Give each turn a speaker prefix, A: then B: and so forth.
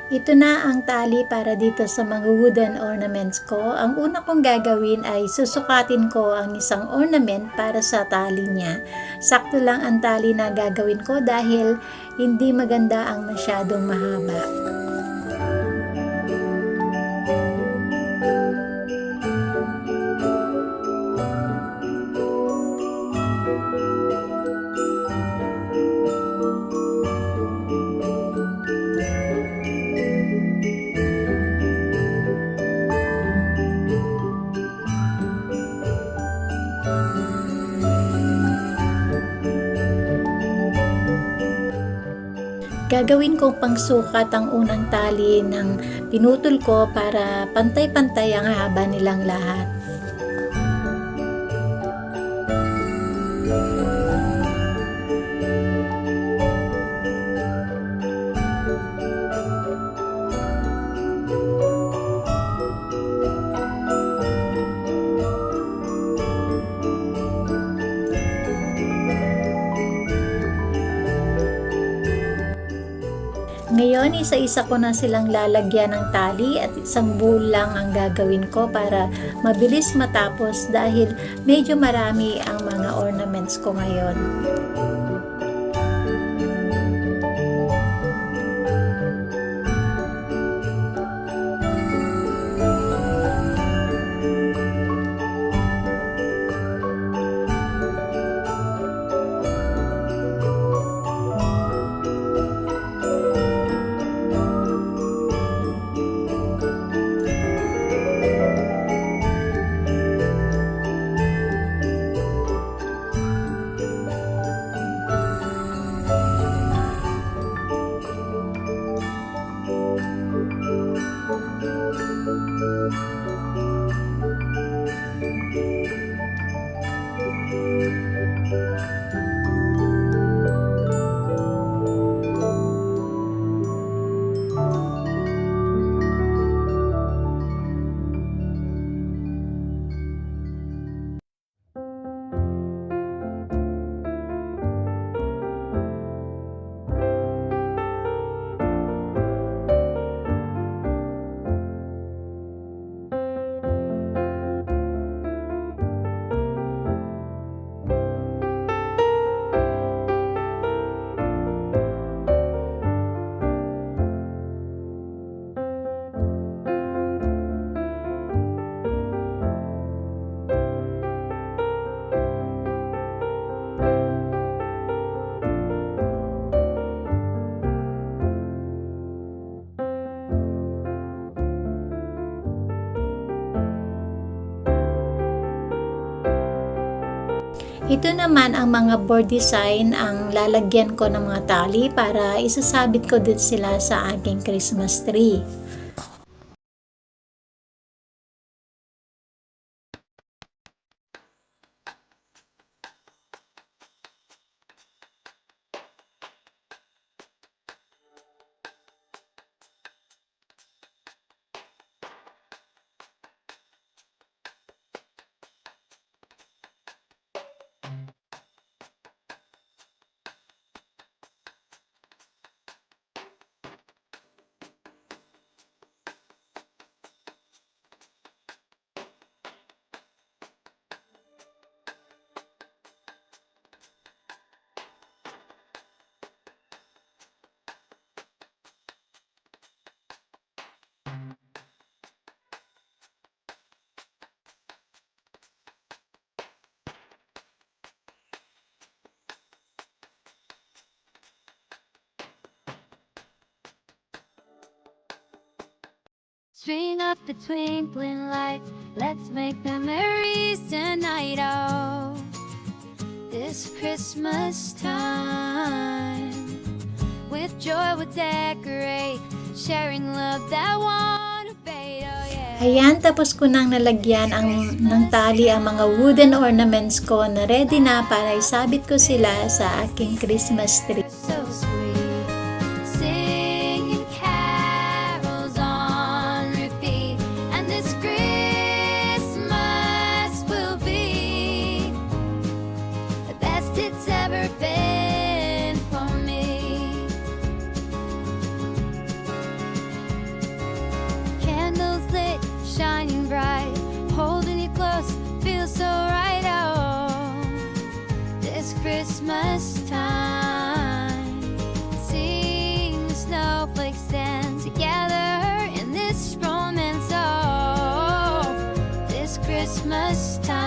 A: Ito na ang tali para dito sa mga wooden ornaments ko. Ang una kong gagawin ay susukatin ko ang isang ornament para sa tali niya. Sakto lang ang tali na gagawin ko dahil hindi maganda ang masyadong mahaba. Gagawin kong pangsukat ang unang tali ng pinutol ko para pantay-pantay ang haba nilang lahat. Ngayon, isa-isa ko na silang lalagyan ng tali at isang bowl lang ang gagawin ko para mabilis matapos dahil medyo marami ang mga ornaments ko ngayon. Ito naman ang mga board design ang lalagyan ko ng mga tali para isasabit ko din sila sa aking Christmas tree.
B: String up the twinkling lights, let's make memories tonight, oh, this Christmas time. With joy we'll decorate, sharing love that won't abate, oh yeah.
A: Ayan, tapos ko nang nalagyan ng tali ang mga wooden ornaments ko na ready na para isabit ko sila sa aking Christmas tree.
B: So sweet, singing carols on repeat, and this Christmas will be the best it's ever been for me. Christmas time. Seeing the snowflakes dance together in this romance of this Christmas time.